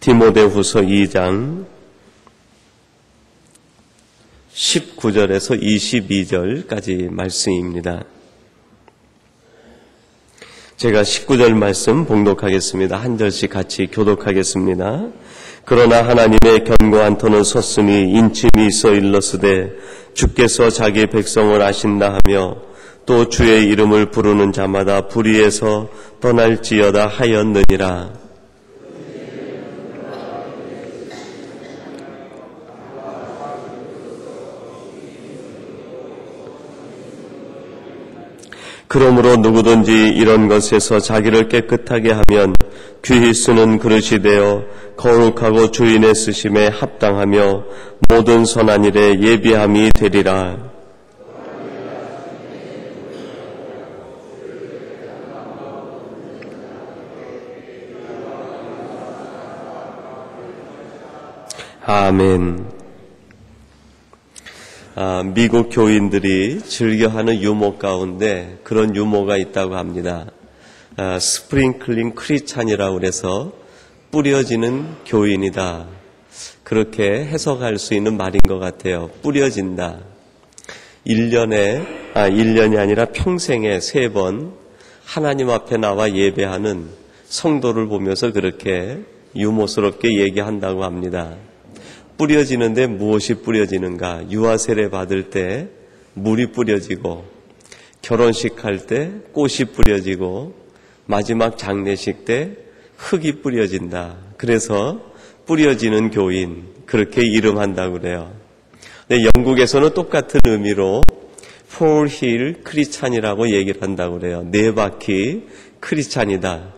디모데후서 2장 19절에서 22절까지 말씀입니다. 제가 19절 말씀 봉독하겠습니다. 한 절씩 같이 교독하겠습니다. 그러나 하나님의 견고한 터는 섰으니 인침이 있어 일렀으되 주께서 자기 백성을 아신다 하며 또 주의 이름을 부르는 자마다 불의에서 떠날지어다 하였느니라. 그러므로 누구든지 이런 것에서 자기를 깨끗하게 하면 귀히 쓰는 그릇이 되어 거룩하고 주인의 쓰심에 합당하며 모든 선한 일에 예비함이 되리라. 아멘. 미국 교인들이 즐겨하는 유머 가운데 그런 유머가 있다고 합니다. 스프링클링 크리스찬이라고 해서 뿌려지는 교인이다. 그렇게 해석할 수 있는 말인 것 같아요. 뿌려진다. 1년이 아니라 평생에 3번 하나님 앞에 나와 예배하는 성도를 보면서 그렇게 유머스럽게 얘기한다고 합니다. 뿌려지는데 무엇이 뿌려지는가? 유아 세례 받을 때 물이 뿌려지고, 결혼식 할 때 꽃이 뿌려지고, 마지막 장례식 때 흙이 뿌려진다. 그래서 뿌려지는 교인, 그렇게 이름한다고 그래요. 근데 영국에서는 똑같은 의미로 Four Hill 크리스찬이라고 얘기를 한다고 그래요. 4바퀴 크리스찬이다.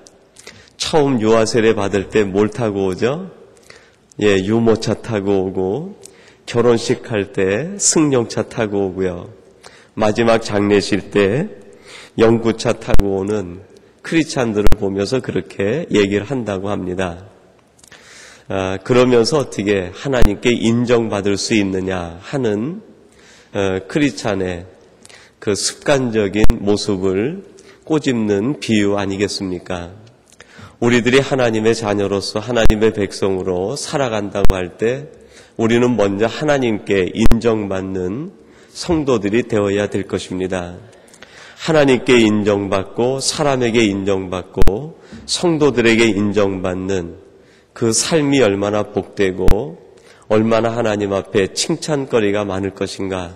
처음 유아 세례 받을 때 뭘 타고 오죠? 유모차 타고 오고, 결혼식 할 때 승용차 타고 오고요. 마지막 장례식 때 영구차 타고 오는 크리스찬들을 보면서 그렇게 얘기를 한다고 합니다. 그러면서 어떻게 하나님께 인정받을 수 있느냐 하는 크리스찬의 그 습관적인 모습을 꼬집는 비유 아니겠습니까? 우리들이 하나님의 자녀로서 하나님의 백성으로 살아간다고 할 때 우리는 먼저 하나님께 인정받는 성도들이 되어야 될 것입니다. 하나님께 인정받고 사람에게 인정받고 성도들에게 인정받는 그 삶이 얼마나 복되고 얼마나 하나님 앞에 칭찬거리가 많을 것인가.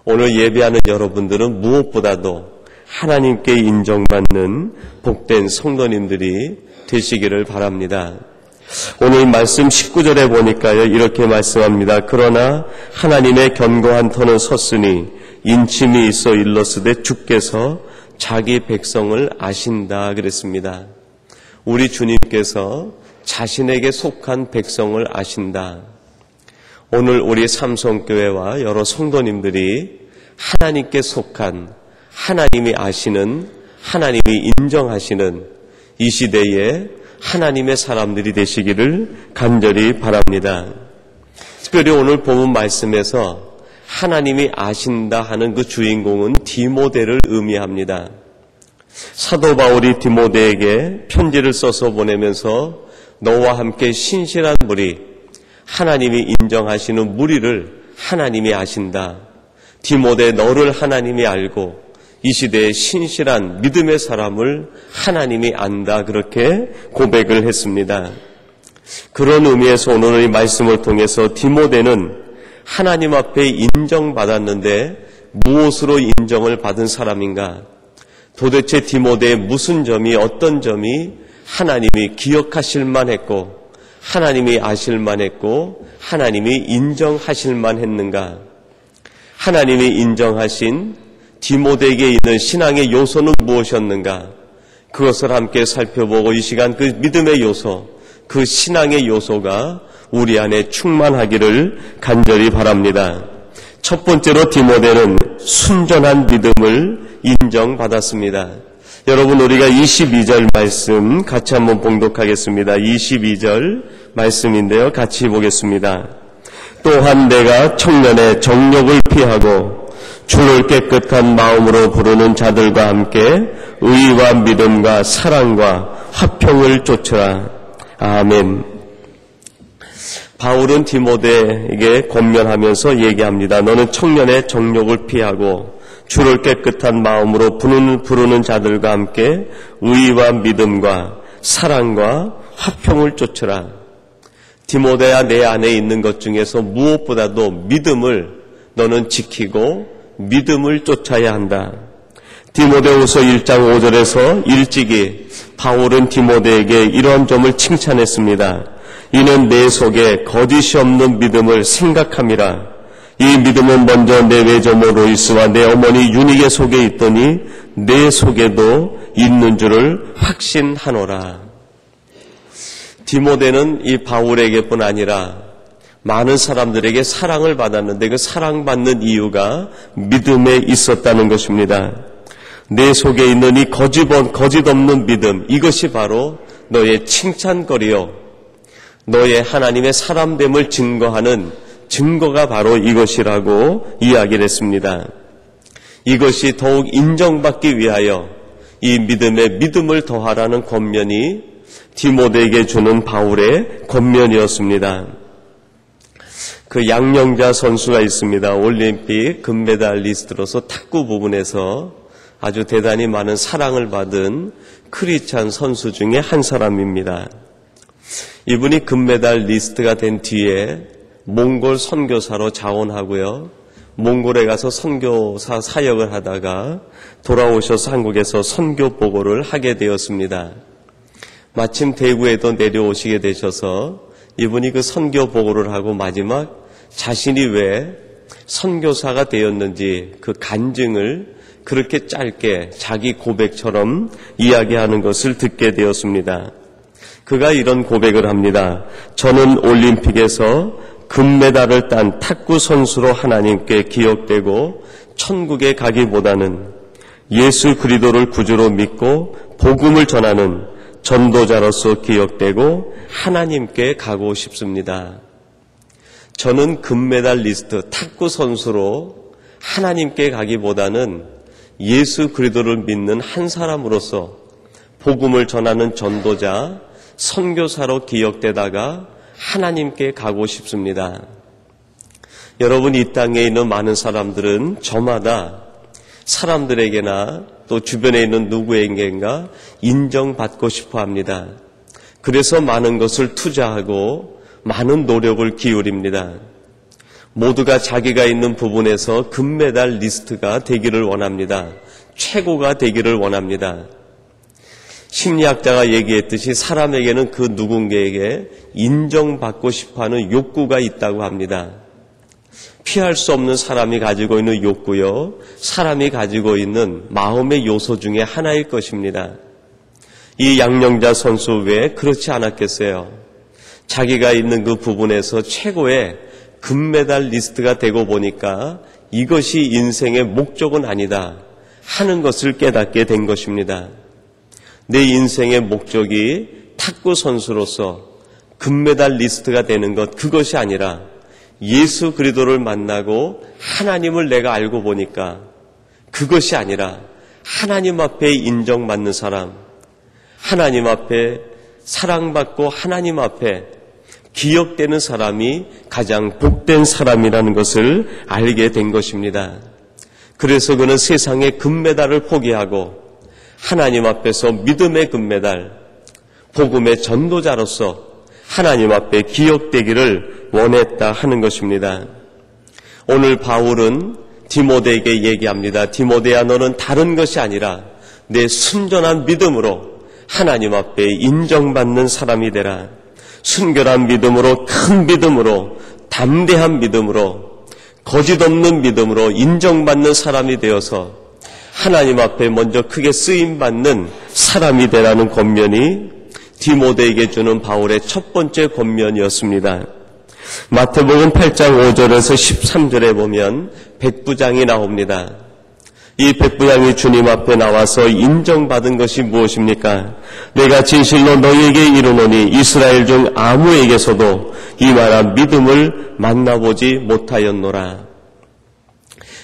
오늘 예배하는 여러분들은 무엇보다도 하나님께 인정받는 복된 성도님들이 되시기를 바랍니다. 오늘 말씀 19절에 보니까요, 이렇게 말씀합니다. 그러나 하나님의 견고한 터는 섰으니 인침이 있어 일렀으되 주께서 자기 백성을 아신다 그랬습니다. 우리 주님께서 자신에게 속한 백성을 아신다. 오늘 우리 삼성교회와 여러 성도님들이 하나님께 속한, 하나님이 아시는, 하나님이 인정하시는 이 시대에 하나님의 사람들이 되시기를 간절히 바랍니다. 특별히 오늘 본문 말씀에서 하나님이 아신다 하는 그 주인공은 디모데를 의미합니다. 사도 바울이 디모데에게 편지를 써서 보내면서 너와 함께 신실한 무리, 하나님이 인정하시는 무리를 하나님이 아신다. 디모데, 너를 하나님이 알고 이 시대의 신실한 믿음의 사람을 하나님이 안다. 그렇게 고백을 했습니다. 그런 의미에서 오늘 이 말씀을 통해서 디모데는 하나님 앞에 인정받았는데 무엇으로 인정을 받은 사람인가? 도대체 디모데의 무슨 점이, 어떤 점이 하나님이 기억하실 만했고 하나님이 아실 만했고 하나님이 인정하실 만했는가? 하나님이 인정하신 디모데에게 있는 신앙의 요소는 무엇이었는가? 그것을 함께 살펴보고 이 시간 그 믿음의 요소, 그 신앙의 요소가 우리 안에 충만하기를 간절히 바랍니다. 첫 번째로 디모데는 순전한 믿음을 인정받았습니다. 여러분, 우리가 22절 말씀 같이 한번 봉독하겠습니다. 22절 말씀인데요, 같이 보겠습니다. 또한 내가 청년의 정욕을 피하고 주를 깨끗한 마음으로 부르는 자들과 함께 의와 믿음과 사랑과 화평을 좇으라. 아멘. 바울은 디모데에게 권면하면서 얘기합니다. 너는 청년의 정욕을 피하고 주를 깨끗한 마음으로 부르는 자들과 함께 의와 믿음과 사랑과 화평을 쫓으라. 디모데야, 내 안에 있는 것 중에서 무엇보다도 믿음을 너는 지키고 믿음을 쫓아야 한다. 디모데후서 1장 5절에서 일찍이 바울은 디모데에게 이러한 점을 칭찬했습니다. 이는 내 속에 거짓이 없는 믿음을 생각함이라. 이 믿음은 먼저 내 외조모 로이스와 내 어머니 유니게 속에 있더니 내 속에도 있는 줄을 확신하노라. 디모데는 이 바울에게뿐 아니라 많은 사람들에게 사랑을 받았는데 그 사랑받는 이유가 믿음에 있었다는 것입니다. 내 속에 있는 이 거짓 없는 믿음, 이것이 바로 너의 칭찬거리요, 너의 하나님의 사람됨을 증거하는 증거가 바로 이것이라고 이야기를 했습니다. 이것이 더욱 인정받기 위하여 이 믿음에 믿음을 더하라는 권면이 디모데에게 주는 바울의 권면이었습니다. 그 양령자 선수가 있습니다. 올림픽 금메달리스트로서 탁구 부분에서 아주 대단히 많은 사랑을 받은 크리스찬 선수 중에 한 사람입니다. 이분이 금메달리스트가 된 뒤에 몽골 선교사로 자원하고요, 몽골에 가서 선교사 사역을 하다가 돌아오셔서 한국에서 선교 보고를 하게 되었습니다. 마침 대구에도 내려오시게 되셔서 이분이 그 선교 보고를 하고 마지막 자신이 왜 선교사가 되었는지 그 간증을 그렇게 짧게 자기 고백처럼 이야기하는 것을 듣게 되었습니다. 그가 이런 고백을 합니다. 저는 올림픽에서 금메달을 딴 탁구 선수로 하나님께 기억되고 천국에 가기보다는 예수 그리스도를 구주로 믿고 복음을 전하는 전도자로서 기억되고 하나님께 가고 싶습니다. 저는 금메달리스트 탁구 선수로 하나님께 가기보다는 예수 그리스도를 믿는 한 사람으로서 복음을 전하는 전도자, 선교사로 기억되다가 하나님께 가고 싶습니다. 여러분, 이 땅에 있는 많은 사람들은 저마다 사람들에게나 또 주변에 있는 누구에게인가 인정받고 싶어 합니다. 그래서 많은 것을 투자하고 많은 노력을 기울입니다. 모두가 자기가 있는 부분에서 금메달 리스트가 되기를 원합니다. 최고가 되기를 원합니다. 심리학자가 얘기했듯이 사람에게는 그 누군가에게 인정받고 싶어하는 욕구가 있다고 합니다. 피할 수 없는 사람이 가지고 있는 욕구요, 사람이 가지고 있는 마음의 요소 중에 하나일 것입니다. 이 양령자 선수 왜 그렇지 않았겠어요? 자기가 있는 그 부분에서 최고의 금메달 리스트가 되고 보니까 이것이 인생의 목적은 아니다 하는 것을 깨닫게 된 것입니다. 내 인생의 목적이 탁구 선수로서 금메달 리스트가 되는 것, 그것이 아니라 예수 그리스도를 만나고 하나님을 내가 알고 보니까 그것이 아니라 하나님 앞에 인정받는 사람, 하나님 앞에 사랑받고 하나님 앞에 기억되는 사람이 가장 복된 사람이라는 것을 알게 된 것입니다. 그래서 그는 세상의 금메달을 포기하고 하나님 앞에서 믿음의 금메달, 복음의 전도자로서 하나님 앞에 기억되기를 원했다 하는 것입니다. 오늘 바울은 디모데에게 얘기합니다. 디모데야, 너는 다른 것이 아니라 내 순전한 믿음으로 하나님 앞에 인정받는 사람이 되라. 순결한 믿음으로, 큰 믿음으로, 담대한 믿음으로, 거짓 없는 믿음으로 인정받는 사람이 되어서 하나님 앞에 먼저 크게 쓰임받는 사람이 되라는 권면이 디모데에게 주는 바울의 첫 번째 권면이었습니다. 마태복음 8장 5절에서 13절에 보면 백부장이 나옵니다. 이 백부장이 주님 앞에 나와서 인정받은 것이 무엇입니까? 내가 진실로 너희에게 이르노니 이스라엘 중 아무에게서도 이만한 믿음을 만나보지 못하였노라.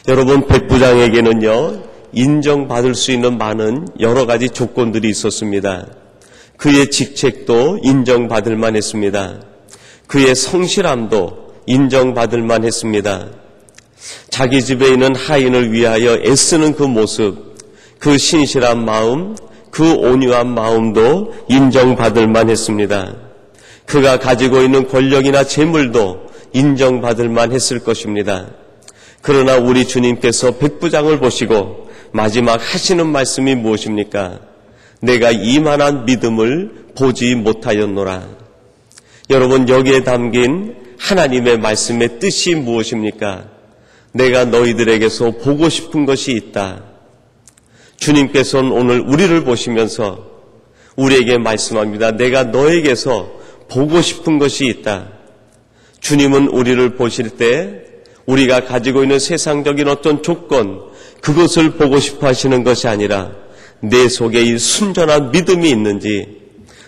여러분, 백부장에게는요, 인정받을 수 있는 많은 여러 가지 조건들이 있었습니다. 그의 직책도 인정받을 만했습니다. 그의 성실함도 인정받을 만했습니다. 자기 집에 있는 하인을 위하여 애쓰는 그 모습, 그 신실한 마음, 그 온유한 마음도 인정받을 만했습니다. 그가 가지고 있는 권력이나 재물도 인정받을 만했을 것입니다. 그러나 우리 주님께서 백부장을 보시고 마지막 하시는 말씀이 무엇입니까? 내가 이만한 믿음을 보지 못하였노라. 여러분, 여기에 담긴 하나님의 말씀의 뜻이 무엇입니까? 내가 너희들에게서 보고 싶은 것이 있다. 주님께서는 오늘 우리를 보시면서 우리에게 말씀합니다. 내가 너에게서 보고 싶은 것이 있다. 주님은 우리를 보실 때 우리가 가지고 있는 세상적인 어떤 조건, 그것을 보고 싶어 하시는 것이 아니라 내 속에 이 순전한 믿음이 있는지,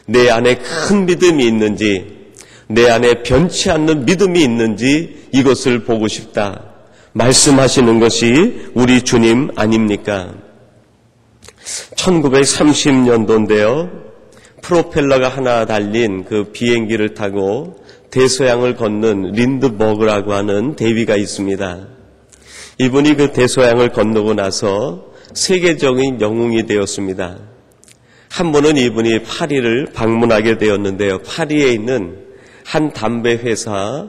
내 안에 큰 믿음이 있는지, 내 안에 변치 않는 믿음이 있는지 이것을 보고 싶다 말씀하시는 것이 우리 주님 아닙니까? 1930년도인데요. 프로펠러가 하나 달린 그 비행기를 타고 대서양을 걷는 린드버그라고 하는 대위가 있습니다. 이분이 그 대서양을 건너고 나서 세계적인 영웅이 되었습니다. 한 번은 이분이 파리를 방문하게 되었는데요. 파리에 있는 한 담배 회사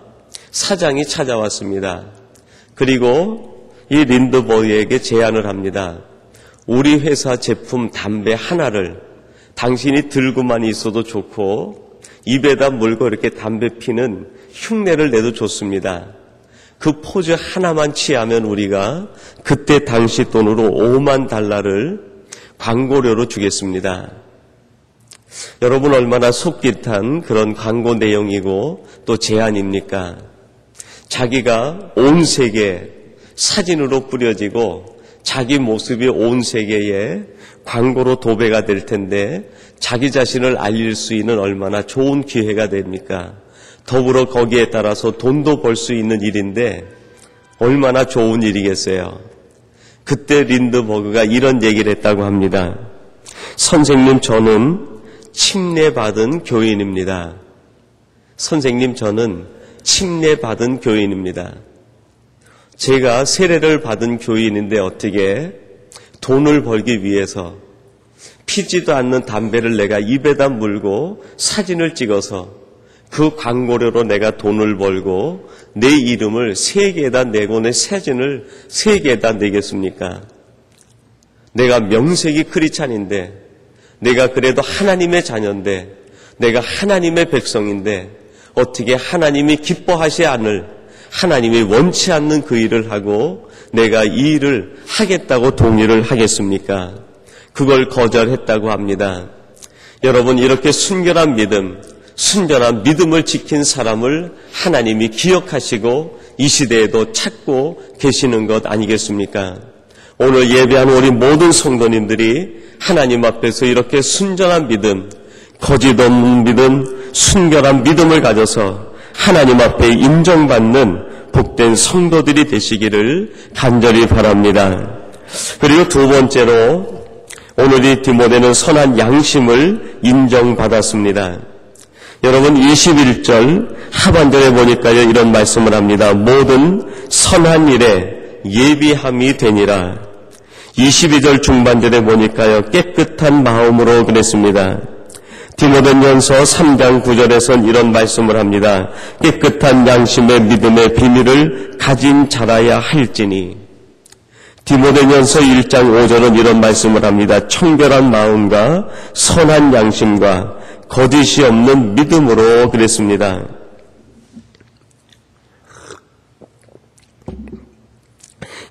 사장이 찾아왔습니다. 그리고 이 린드버그에게 제안을 합니다. 우리 회사 제품 담배 하나를 당신이 들고만 있어도 좋고 입에다 물고 이렇게 담배 피는 흉내를 내도 좋습니다. 그 포즈 하나만 취하면 우리가 그때 당시 돈으로 $50,000를 광고료로 주겠습니다. 여러분, 얼마나 속깃한 그런 광고 내용이고 또 제안입니까? 자기가 온 세계에 사진으로 뿌려지고 자기 모습이 온 세계에 광고로 도배가 될 텐데 자기 자신을 알릴 수 있는 얼마나 좋은 기회가 됩니까? 더불어 거기에 따라서 돈도 벌 수 있는 일인데 얼마나 좋은 일이겠어요. 그때 린드버그가 이런 얘기를 했다고 합니다. 선생님, 저는 침례받은 교인입니다. 선생님, 저는 침례받은 교인입니다. 제가 세례를 받은 교인인데 어떻게 돈을 벌기 위해서 피지도 않는 담배를 내가 입에다 물고 사진을 찍어서 그 광고료로 내가 돈을 벌고 내 이름을 세계에다 내고 내 사진을 세계에다 내겠습니까? 내가 명색이 크리스찬인데, 내가 그래도 하나님의 자녀인데, 내가 하나님의 백성인데 어떻게 하나님이 기뻐하지 않을, 하나님이 원치 않는 그 일을 하고 내가 이 일을 하겠다고 동의를 하겠습니까? 그걸 거절했다고 합니다. 여러분, 이렇게 순결한 믿음, 순전한 믿음을 지킨 사람을 하나님이 기억하시고 이 시대에도 찾고 계시는 것 아니겠습니까? 오늘 예배한 우리 모든 성도님들이 하나님 앞에서 이렇게 순전한 믿음, 거짓 없는 믿음, 순결한 믿음을 가져서 하나님 앞에 인정받는 복된 성도들이 되시기를 간절히 바랍니다. 그리고 두 번째로 오늘 이 디모데는 선한 양심을 인정받았습니다. 여러분, 21절 하반절에 보니까요, 이런 말씀을 합니다. 모든 선한 일에 예비함이 되니라. 22절 중반절에 보니까요, 깨끗한 마음으로 그랬습니다. 디모데전서 3장 9절에선 이런 말씀을 합니다. 깨끗한 양심의 믿음의 비밀을 가진 자라야 할지니. 디모데전서 1장 5절은 이런 말씀을 합니다. 청결한 마음과 선한 양심과 거짓이 없는 믿음으로 그랬습니다.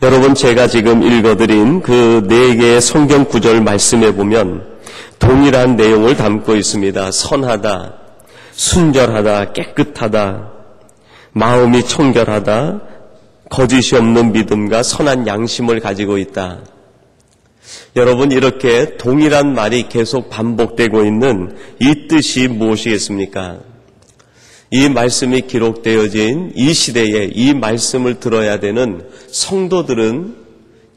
여러분, 제가 지금 읽어드린 그 4개의 성경 구절 말씀에 보면 동일한 내용을 담고 있습니다. 선하다, 순결하다, 깨끗하다, 마음이 청결하다, 거짓이 없는 믿음과 선한 양심을 가지고 있다. 여러분, 이렇게 동일한 말이 계속 반복되고 있는 이 뜻이 무엇이겠습니까? 이 말씀이 기록되어진 이 시대에 이 말씀을 들어야 되는 성도들은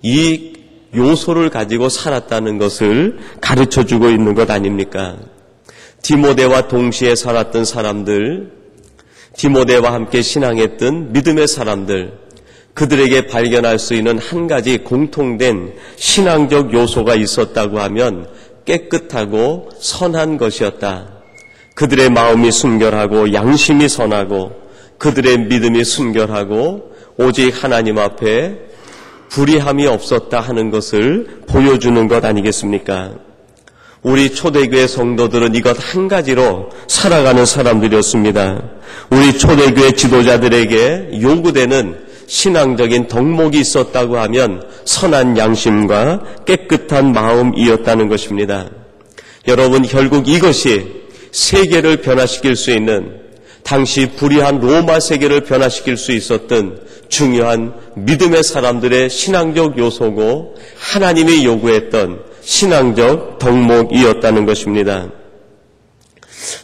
이 요소를 가지고 살았다는 것을 가르쳐주고 있는 것 아닙니까? 디모데와 동시에 살았던 사람들, 디모데와 함께 신앙했던 믿음의 사람들, 그들에게 발견할 수 있는 한 가지 공통된 신앙적 요소가 있었다고 하면 깨끗하고 선한 것이었다. 그들의 마음이 순결하고 양심이 선하고 그들의 믿음이 순결하고 오직 하나님 앞에 불의함이 없었다 하는 것을 보여주는 것 아니겠습니까? 우리 초대교회 성도들은 이것 한 가지로 살아가는 사람들이었습니다. 우리 초대교회 지도자들에게 요구되는 신앙적인 덕목이 있었다고 하면 선한 양심과 깨끗한 마음이었다는 것입니다. 여러분, 결국 이것이 세계를 변화시킬 수 있는, 당시 불의한 로마 세계를 변화시킬 수 있었던 중요한 믿음의 사람들의 신앙적 요소고 하나님이 요구했던 신앙적 덕목이었다는 것입니다.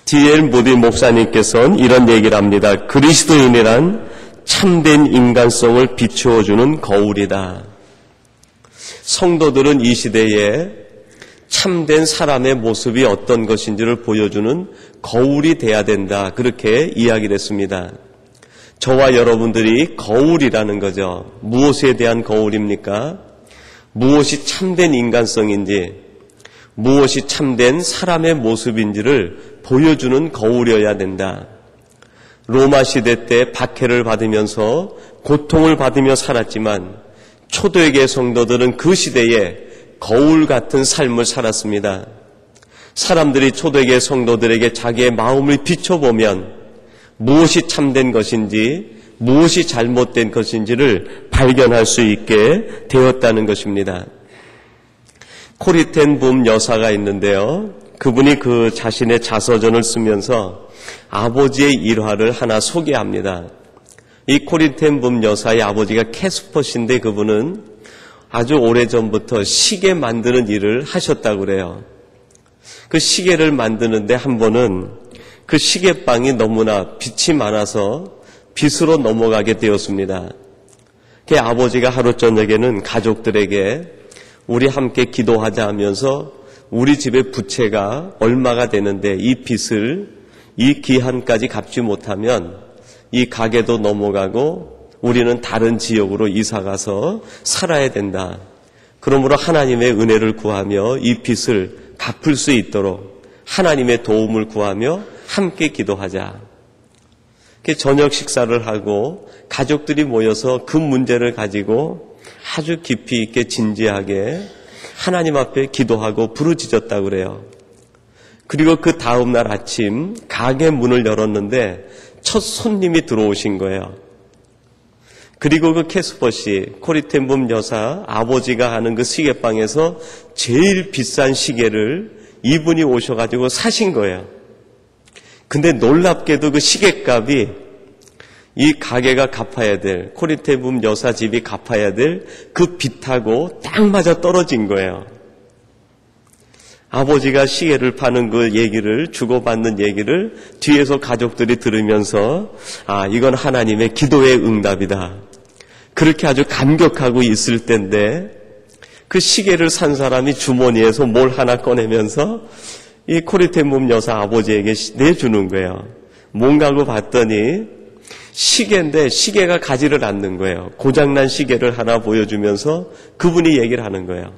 D.L. 모디 목사님께서는 이런 얘기를 합니다. 그리스도인이란 참된 인간성을 비추어주는 거울이다. 성도들은 이 시대에 참된 사람의 모습이 어떤 것인지를 보여주는 거울이 돼야 된다. 그렇게 이야기를 했습니다. 저와 여러분들이 거울이라는 거죠. 무엇에 대한 거울입니까? 무엇이 참된 인간성인지, 무엇이 참된 사람의 모습인지를 보여주는 거울이어야 된다. 로마 시대 때 박해를 받으면서 고통을 받으며 살았지만 초대교회 성도들은 그 시대에 거울 같은 삶을 살았습니다. 사람들이 초대교회 성도들에게 자기의 마음을 비춰보면 무엇이 참된 것인지 무엇이 잘못된 것인지를 발견할 수 있게 되었다는 것입니다. 코리 텐 붐 여사가 있는데요. 그분이 그 자신의 자서전을 쓰면서 아버지의 일화를 하나 소개합니다. 이 코리 텐 붐 여사의 아버지가 캐스퍼 씨인데 그분은 아주 오래전부터 시계 만드는 일을 하셨다고 그래요. 그 시계를 만드는데 한 번은 그 시계방이 너무나 빛이 많아서 빛으로 넘어가게 되었습니다. 그 아버지가 하루 저녁에는 가족들에게 우리 함께 기도하자 하면서 우리 집의 부채가 얼마가 되는데 이 빚을 이 기한까지 갚지 못하면 이 가게도 넘어가고 우리는 다른 지역으로 이사가서 살아야 된다. 그러므로 하나님의 은혜를 구하며 이 빚을 갚을 수 있도록 하나님의 도움을 구하며 함께 기도하자. 저녁 식사를 하고 가족들이 모여서 그 문제를 가지고 아주 깊이 있게 진지하게 하나님 앞에 기도하고 부르짖었다고 그래요. 그리고 그 다음날 아침 가게 문을 열었는데 첫 손님이 들어오신 거예요. 그리고 그 캐스퍼 씨, 코리 텐 붐 여사 아버지가 하는 그 시계방에서 제일 비싼 시계를 이분이 오셔가지고 사신 거예요. 근데 놀랍게도 그 시계값이 이 가게가 갚아야 될, 코리 텐 붐 여사 집이 갚아야 될 그 빚하고 딱 맞아 떨어진 거예요. 아버지가 시계를 파는 그 얘기를, 주고받는 얘기를 뒤에서 가족들이 들으면서 이건 하나님의 기도의 응답이다. 그렇게 아주 감격하고 있을 때인데 그 시계를 산 사람이 주머니에서 뭘 하나 꺼내면서 이 코리 텐 붐 여사 아버지에게 내주는 거예요. 뭔가 하고 봤더니 시계인데 시계가 가지를 않는 거예요. 고장난 시계를 하나 보여주면서 그분이 얘기를 하는 거예요.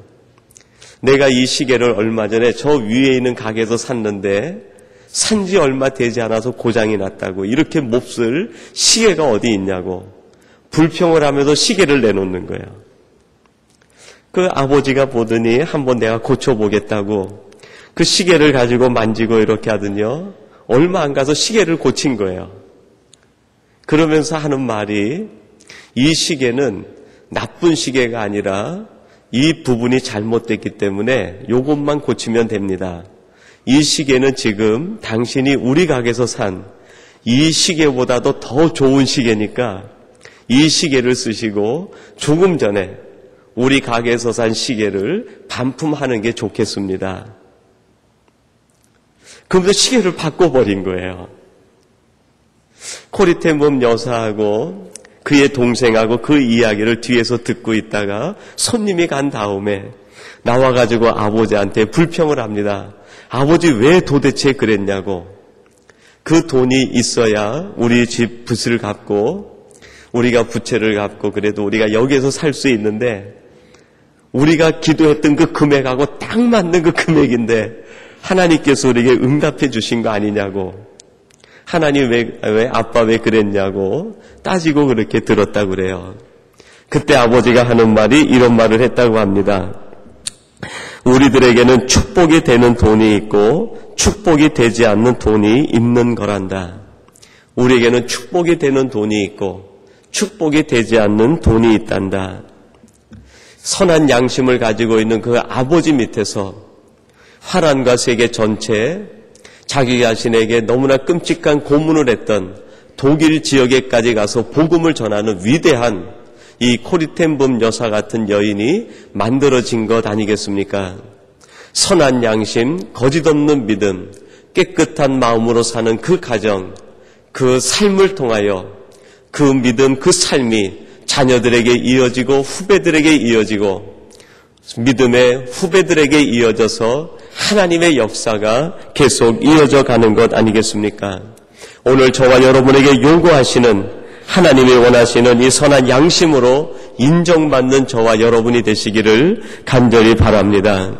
내가 이 시계를 얼마 전에 저 위에 있는 가게에서 샀는데 산지 얼마 되지 않아서 고장이 났다고. 이렇게 몹쓸 시계가 어디 있냐고 불평을 하면서 시계를 내놓는 거예요. 그 아버지가 보더니 한번 내가 고쳐보겠다고 그 시계를 가지고 만지고 이렇게 하더니요, 얼마 안 가서 시계를 고친 거예요. 그러면서 하는 말이, 이 시계는 나쁜 시계가 아니라 이 부분이 잘못됐기 때문에 이것만 고치면 됩니다. 이 시계는 지금 당신이 우리 가게에서 산 이 시계보다도 더 좋은 시계니까 이 시계를 쓰시고 조금 전에 우리 가게에서 산 시계를 반품하는 게 좋겠습니다. 그러면서 시계를 바꿔버린 거예요. 코리 텐 붐 여사하고 그의 동생하고 그 이야기를 뒤에서 듣고 있다가 손님이 간 다음에 나와가지고 아버지한테 불평을 합니다. 아버지 왜 도대체 그랬냐고. 그 돈이 있어야 우리 집 빚을 갚고 우리가 부채를 갚고 그래도 우리가 여기에서 살 수 있는데, 우리가 기도했던 그 금액하고 딱 맞는 그 금액인데 하나님께서 우리에게 응답해 주신 거 아니냐고, 하나님 왜 아빠 왜 그랬냐고 따지고 그렇게 들었다고 그래요. 그때 아버지가 하는 말이 이런 말을 했다고 합니다. 우리들에게는 축복이 되는 돈이 있고 축복이 되지 않는 돈이 있는 거란다. 우리에게는 축복이 되는 돈이 있고 축복이 되지 않는 돈이 있단다. 선한 양심을 가지고 있는 그 아버지 밑에서 화란과 세계 전체에 자기 자신에게 너무나 끔찍한 고문을 했던 독일 지역에까지 가서 복음을 전하는 위대한 이 코리텐범 여사 같은 여인이 만들어진 것 아니겠습니까? 선한 양심, 거짓 없는 믿음, 깨끗한 마음으로 사는 그 가정, 그 삶을 통하여 그 믿음, 그 삶이 자녀들에게 이어지고 후배들에게 이어지고 믿음의 후배들에게 이어져서 하나님의 역사가 계속 이어져 가는 것 아니겠습니까? 오늘 저와 여러분에게 요구하시는, 하나님이 원하시는 이 선한 양심으로 인정받는 저와 여러분이 되시기를 간절히 바랍니다.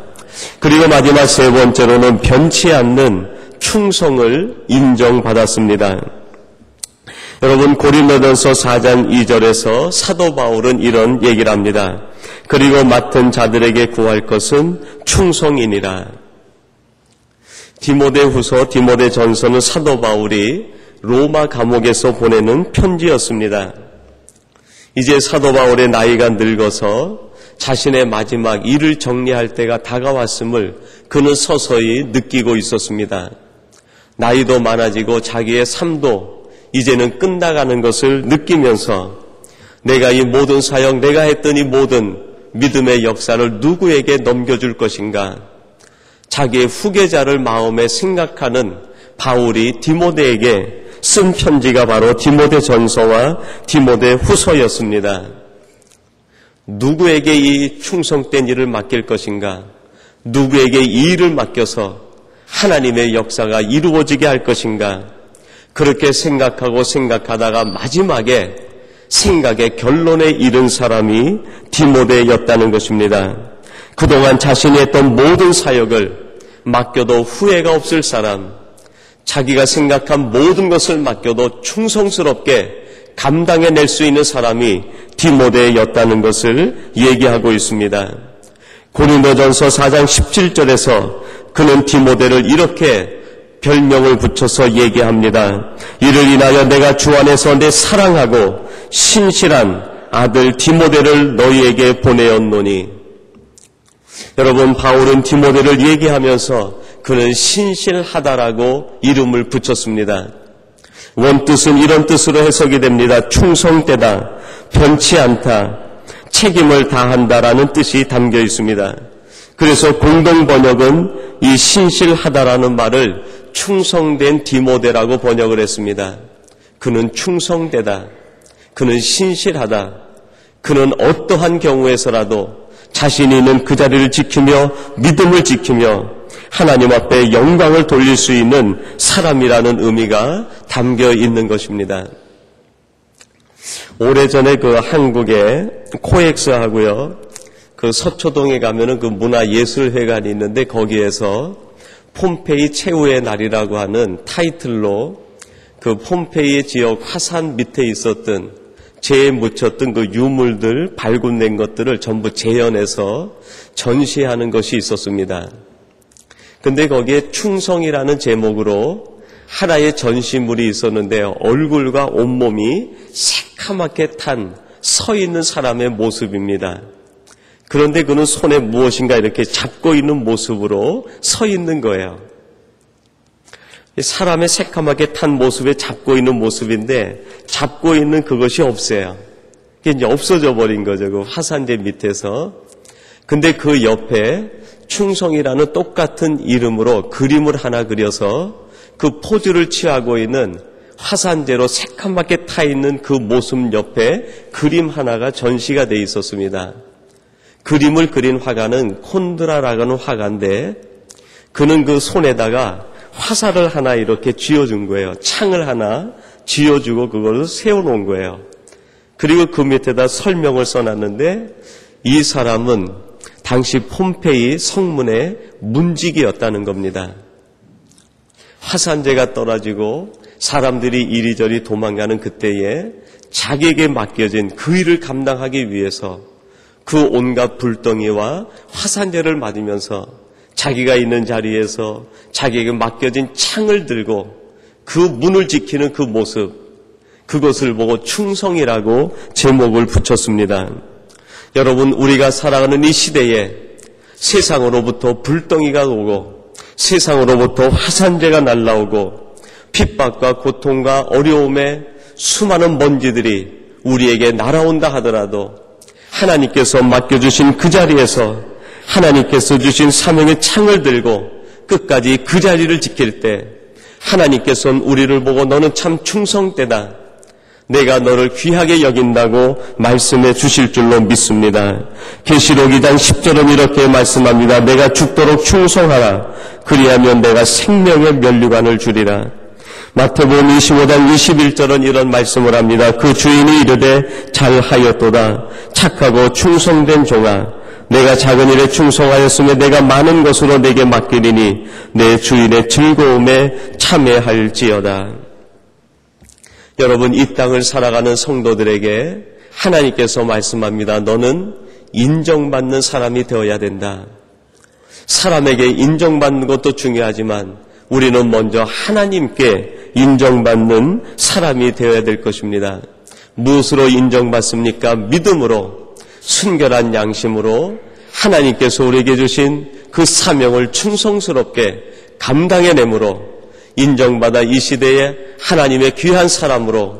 그리고 마지막 세 번째로는 변치 않는 충성을 인정받았습니다. 여러분, 고린도전서 4장 2절에서 사도 바울은 이런 얘기를 합니다. 그리고 맡은 자들에게 구할 것은 충성이니라. 디모데후서, 디모데전서는 사도 바울이 로마 감옥에서 보내는 편지였습니다. 이제 사도 바울의 나이가 늙어서 자신의 마지막 일을 정리할 때가 다가왔음을 그는 서서히 느끼고 있었습니다. 나이도 많아지고 자기의 삶도 이제는 끝나가는 것을 느끼면서 내가 이 모든 사역, 내가 했던 이 모든 믿음의 역사를 누구에게 넘겨줄 것인가, 자기의 후계자를 마음에 생각하는 바울이 디모데에게 쓴 편지가 바로 디모데전서와 디모데후서였습니다. 누구에게 이 충성된 일을 맡길 것인가, 누구에게 이 일을 맡겨서 하나님의 역사가 이루어지게 할 것인가, 그렇게 생각하고 생각하다가 마지막에 생각의 결론에 이른 사람이 디모데였다는 것입니다. 그동안 자신이 했던 모든 사역을 맡겨도 후회가 없을 사람, 자기가 생각한 모든 것을 맡겨도 충성스럽게 감당해낼 수 있는 사람이 디모데였다는 것을 얘기하고 있습니다. 고린도전서 4장 17절에서 그는 디모데를 이렇게 별명을 붙여서 얘기합니다. 이를 인하여 내가 주 안에서 내 사랑하고 신실한 아들 디모데를 너희에게 보내었노니. 여러분, 바울은 디모데를 얘기하면서 그는 신실하다라고 이름을 붙였습니다. 원뜻은 이런 뜻으로 해석이 됩니다. 충성되다, 변치 않다, 책임을 다한다라는 뜻이 담겨 있습니다. 그래서 공동 번역은 이 신실하다라는 말을 충성된 디모데라고 번역을 했습니다. 그는 충성되다, 그는 신실하다, 그는 어떠한 경우에서라도 자신이 있는 그 자리를 지키며 믿음을 지키며 하나님 앞에 영광을 돌릴 수 있는 사람이라는 의미가 담겨 있는 것입니다. 오래전에 그 한국에 코엑스하고요, 그 서초동에 가면은 그 문화예술회관이 있는데 거기에서 폼페이 최후의 날이라고 하는 타이틀로 그 폼페이 지역 화산 밑에 있었던 재에 묻혔던 그 유물들, 발굴된 것들을 전부 재현해서 전시하는 것이 있었습니다. 근데 거기에 충성이라는 제목으로 하나의 전시물이 있었는데 얼굴과 온몸이 새카맣게 탄 서 있는 사람의 모습입니다. 그런데 그는 손에 무엇인가 이렇게 잡고 있는 모습으로 서 있는 거예요. 사람의 새카맣게 탄 모습에 잡고 있는 모습인데 잡고 있는 그것이 없어요. 이게 이제 없어져 버린 거죠. 그 화산재 밑에서. 근데 그 옆에 충성이라는 똑같은 이름으로 그림을 하나 그려서 그 포즈를 취하고 있는 화산재로 새카맣게 타 있는 그 모습 옆에 그림 하나가 전시가 돼 있었습니다. 그림을 그린 화가는 콘드라라는 화가인데 그는 그 손에다가 화살을 하나 이렇게 쥐어준 거예요. 창을 하나 쥐어주고 그걸 세워놓은 거예요. 그리고 그 밑에다 설명을 써놨는데 이 사람은 당시 폼페이 성문의 문지기였다는 겁니다. 화산재가 떨어지고 사람들이 이리저리 도망가는 그때에 자기에게 맡겨진 그 일을 감당하기 위해서 그 온갖 불덩이와 화산재를 맞으면서 자기가 있는 자리에서 자기에게 맡겨진 창을 들고 그 문을 지키는 그 모습, 그것을 보고 충성이라고 제목을 붙였습니다. 여러분, 우리가 살아가는 이 시대에 세상으로부터 불덩이가 오고 세상으로부터 화산재가 날라오고 핍박과 고통과 어려움에 수많은 먼지들이 우리에게 날아온다 하더라도 하나님께서 맡겨주신 그 자리에서 하나님께서 주신 사명의 창을 들고 끝까지 그 자리를 지킬 때 하나님께서는 우리를 보고 너는 참 충성되다, 내가 너를 귀하게 여긴다고 말씀해 주실 줄로 믿습니다. 계시록 2장 10절은 이렇게 말씀합니다. 내가 죽도록 충성하라. 그리하면 내가 생명의 면류관을 주리라. 마태복음 25장 21절은 이런 말씀을 합니다. 그 주인이 이르되 잘하였도다. 착하고 충성된 종아, 내가 작은 일에 충성하였으며 내가 많은 것으로 내게 맡기리니 내 주인의 즐거움에 참여할지어다. 여러분, 이 땅을 살아가는 성도들에게 하나님께서 말씀합니다. 너는 인정받는 사람이 되어야 된다. 사람에게 인정받는 것도 중요하지만 우리는 먼저 하나님께 인정받는 사람이 되어야 될 것입니다. 무엇으로 인정받습니까? 믿음으로, 순결한 양심으로 하나님께서 우리에게 주신 그 사명을 충성스럽게 감당해내므로 인정받아 이 시대에 하나님의 귀한 사람으로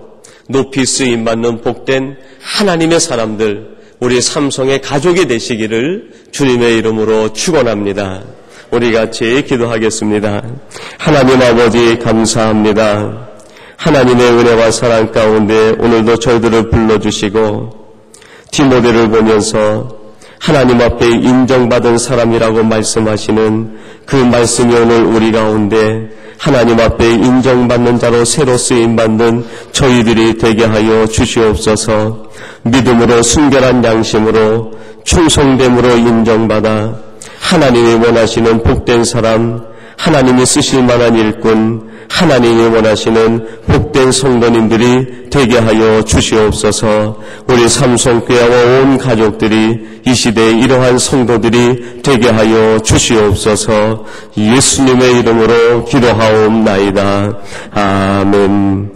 높이 쓰임받는 복된 하나님의 사람들, 우리 삼성의 가족이 되시기를 주님의 이름으로 축원합니다. 우리 같이 기도하겠습니다. 하나님 아버지, 감사합니다. 하나님의 은혜와 사랑 가운데 오늘도 저희들을 불러주시고 디모데를 보면서 하나님 앞에 인정받은 사람이라고 말씀하시는 그 말씀이 오늘 우리 가운데 하나님 앞에 인정받는 자로 새로 쓰임받는 저희들이 되게 하여 주시옵소서. 믿음으로, 순결한 양심으로, 충성됨으로 인정받아 하나님이 원하시는 복된 사람, 하나님이 쓰실 만한 일꾼, 하나님이 원하시는 복된 성도님들이 되게 하여 주시옵소서. 우리 삼성교회와 온 가족들이 이 시대에 이러한 성도들이 되게 하여 주시옵소서. 예수님의 이름으로 기도하옵나이다. 아멘.